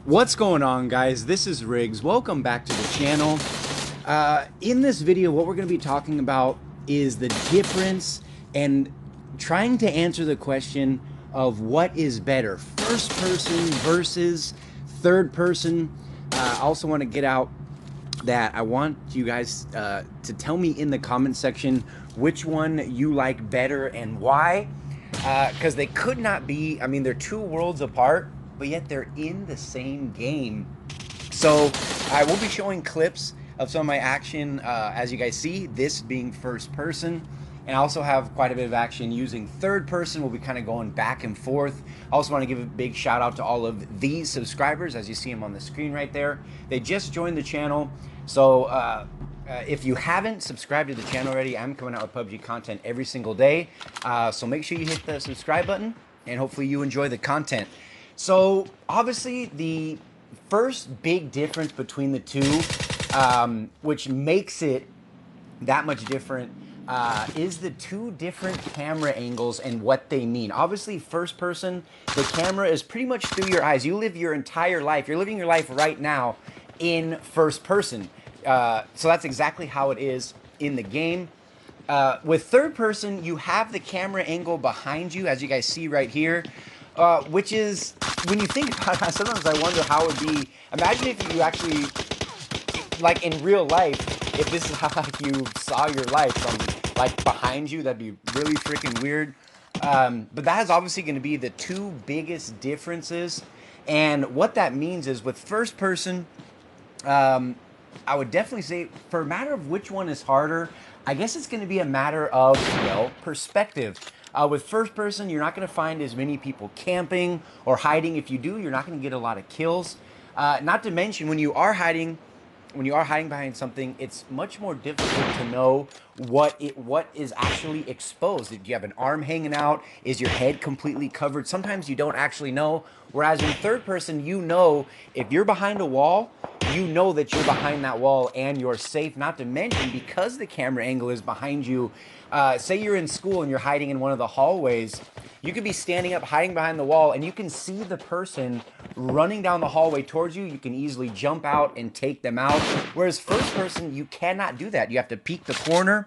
What's going on, guys? This is Riggs. Welcome back to the channel. In this video, what we're going to be talking about is the difference and trying to answer the question of what is better, first person versus third person. I also want to get out that I want you guys to tell me in the comment section which one you like better and why, because they could not be, I mean, they're two worlds apart, but yet they're in the same game. So I will be showing clips of some of my action, as you guys see, this being first person. And I also have quite a bit of action using third person. We'll be kind of going back and forth. I also want to give a big shout out to all of these subscribers, as you see them on the screen right there. They just joined the channel. So if you haven't subscribed to the channel already, I'm coming out with PUBG content every single day. So make sure you hit the subscribe button, and hopefully you enjoy the content. So obviously the first big difference between the two, which makes it that much different, is the two different camera angles and what they mean. Obviously, first person, the camera is pretty much through your eyes. You live your entire life. You're living your life right now in first person. So that's exactly how it is in the game. With third person, you have the camera angle behind you, as you guys see right here, which is, when you think about it, sometimes I wonder how it would be. Imagine if you actually, like in real life, if this is how like you saw your life from like behind you. That'd be really freaking weird. But that is obviously going to be the two biggest differences. And what that means is with first person, I would definitely say, for a matter of which one is harder, I guess it's going to be a matter of, well, perspective. With first person, you're not going to find as many people camping or hiding. If you do, you're not going to get a lot of kills. Not to mention, when you are hiding behind something, it's much more difficult to know what is actually exposed. Do you have an arm hanging out? Is your head completely covered? Sometimes you don't actually know. Whereas in third person, you know if you're behind a wall, you know that you're behind that wall and you're safe. Not to mention, because the camera angle is behind you, say you're in school and you're hiding in one of the hallways, you could be standing up, hiding behind the wall, and you can see the person running down the hallway towards you. You can easily jump out and take them out. Whereas first person, you cannot do that. You have to peek the corner.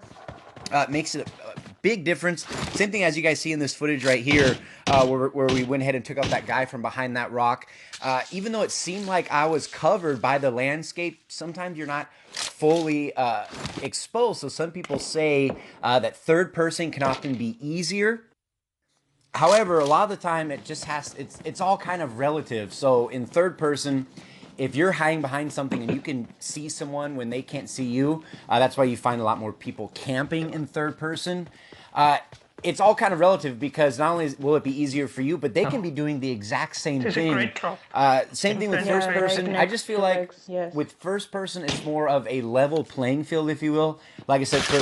It makes it a big difference. Same thing as you guys see in this footage right here, where we went ahead and took out that guy from behind that rock. Even though it seemed like I was covered by the landscape, sometimes you're not fully exposed. So some people say that third person can often be easier. However, a lot of the time it just it's all kind of relative. So in third person, if you're hiding behind something and you can see someone when they can't see you, that's why you find a lot more people camping in third person. It's all kind of relative, because not only will it be easier for you, but they can be doing the exact same thing. Same thing with first person. I just feel like with first person, it's more of a level playing field, if you will. Like I said, for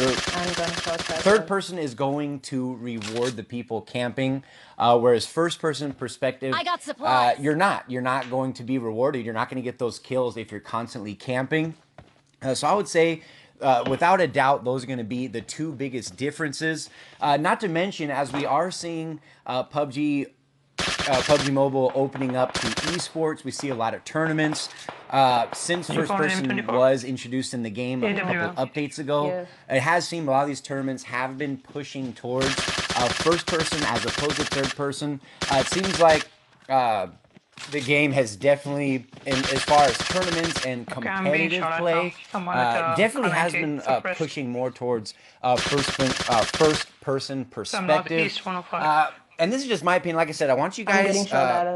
third person is going to reward the people camping, whereas first person perspective, I got supplies. you're not going to be rewarded. You're not going to get those kills if you're constantly camping. So I would say, without a doubt, those are going to be the two biggest differences. Not to mention, as we are seeing PUBG Mobile opening up to esports, we see a lot of tournaments. Since first person was introduced in the game a couple updates ago, it has seemed a lot of these tournaments have been pushing towards first person as opposed to third person. It seems like the game has definitey, as far as tournaments and competitive play, definitely has been pushing more towards first person perspective. And this is just my opinion. Like I said, I want you guys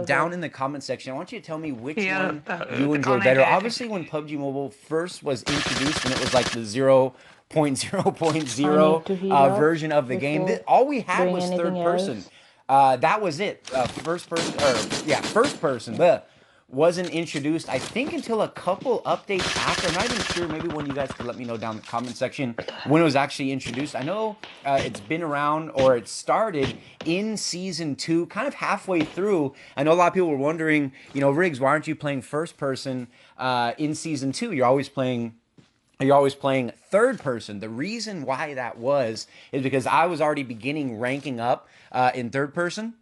down in the comment section, I want you to tell me which one you enjoy better. Obviously, when PUBG Mobile first was introduced, and it was like the 0.0.0 version of the game, all we had was third person. That was it. First person wasn't introduced, I think, until a couple updates after. I'm not even sure. Maybe one of you guys could let me know down in the comment section when it was actually introduced. I know it's been around, or it started in season 2, kind of halfway through. I know a lot of people were wondering, Riggs, why aren't you playing first person in season 2? You're always playing third person. The reason why that is because I was already ranking up in third person,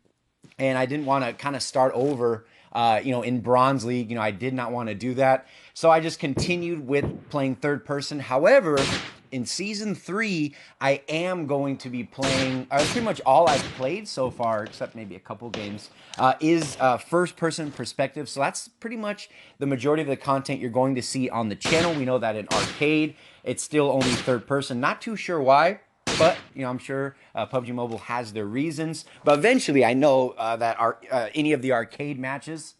and I didn't want to kind of start over in Bronze League, I did not want to do that. So I just continued with playing third person. However, in Season 3, I am going to be playing, pretty much all I've played so far, except maybe a couple games, is first-person perspective. So that's pretty much the majority of the content you're going to see on the channel. We know that in arcade, it's still only third-person. Not too sure why, but I'm sure PUBG Mobile has their reasons. But eventually, I know that any of the arcade matches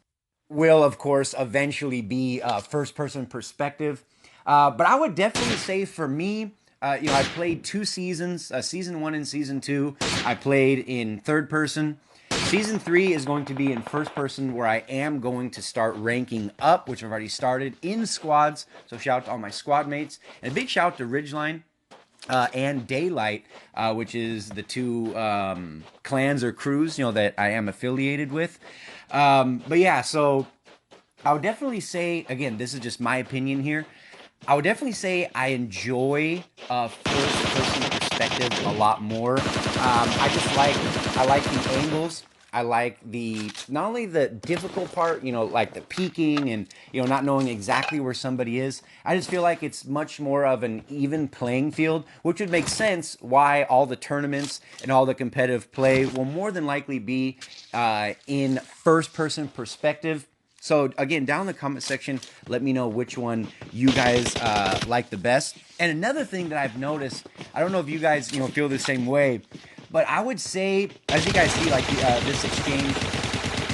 will, of course, eventually be first-person perspective. But I would definitely say for me, I played 2 seasons, Season 1 and Season 2. I played in third person. Season 3 is going to be in first person, where I am going to start ranking up, which I've already started, in squads. So shout out to all my squad mates. And a big shout out to Ridgeline and Daylight, which is the 2 clans or crews, that I am affiliated with. But yeah, so I would definitely say, again, this is just my opinion here, I would definitely say I enjoy first-person perspective a lot more. I like the angles. I like not only the difficult part, like the peeking and, not knowing exactly where somebody is. I just feel like it's much more of an even playing field, which would make sense why all the tournaments and all the competitive play will more than likely be in first-person perspective. So again, down in the comment section, let me know which one you guys like the best. And another thing that I've noticed, I don't know if you guys feel the same way, but I would say, as you guys see, like this exchange,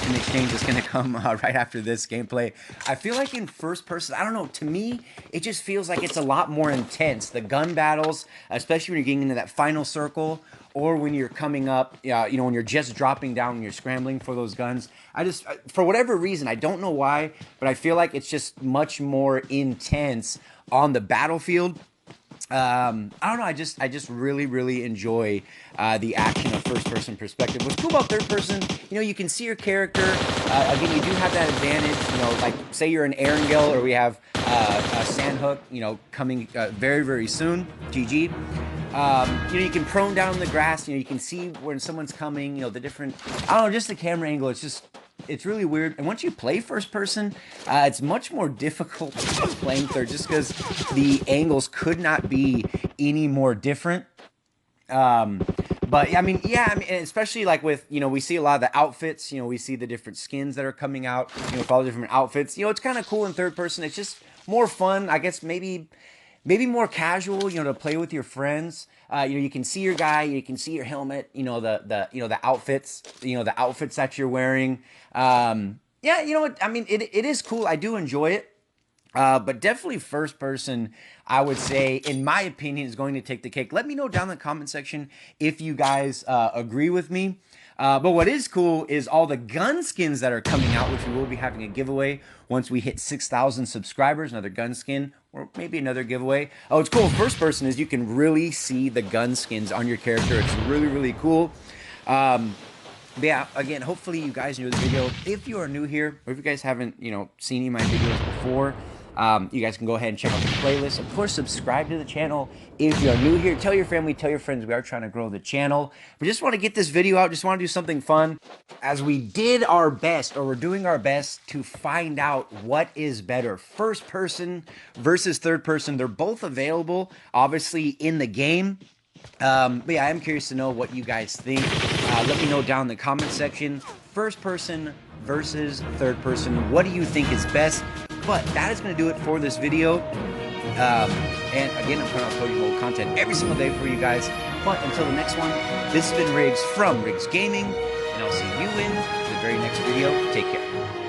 an exchange that's going to come right after this gameplay, I feel like in first person, I don't know, to me, it just feels like it's a lot more intense. The gun battles, especially when you're getting into that final circle, or when you're coming up, when you're just dropping down and you're scrambling for those guns. For whatever reason, I don't know why, but I feel like it's just much more intense on the battlefield. I don't know. I just really, really enjoy the action of first-person perspective. What's cool about third-person, you can see your character. Again, you do have that advantage. Like say you're an Erangel, or we have a Sandhook, coming very, very soon. GG. You can prone down in the grass. You can see when someone's coming. The different. I don't know. Just the camera angle. It's really weird. And once you play first person, it's much more difficult playing third, just because the angles could not be any more different. But I mean, especially like with, we see a lot of the outfits, we see the different skins that are coming out, with all the different outfits. It's kind of cool in third person. It's just more fun, I guess, maybe more casual, to play with your friends. You can see your guy, you can see your helmet, the outfits, the outfits that you're wearing. I mean, it is cool. I do enjoy it. But definitely first person, I would say, in my opinion, is going to take the cake. Let me know down in the comment section if you guys agree with me. But what is cool is all the gun skins that are coming out, which we will be having a giveaway once we hit 6,000 subscribers, another gun skin, or maybe another giveaway. Oh, it's cool. First person is you can really see the gun skins on your character. It's really, really cool. But yeah, again, hopefully you guys enjoyed the video. If you are new here, or if you guys haven't, seen any of my videos before, you guys can go ahead and check out the playlist. Of course, subscribe to the channel if you're new here. Tell your family, tell your friends. We are trying to grow the channel. We just want to get this video out. Just want to do something fun. As we did our best, or we're doing our best to find out what is better, first person versus third person. They're both available, obviously, in the game. But yeah, I am curious to know what you guys think. Let me know down in the comment section. First person versus third person. What do you think is best? But that is going to do it for this video. And again, I'm putting out Pubg Mobile content every single day for you guys. But until the next one, this has been Riggs from Riggs Gaming, and I'll see you in the very next video. Take care.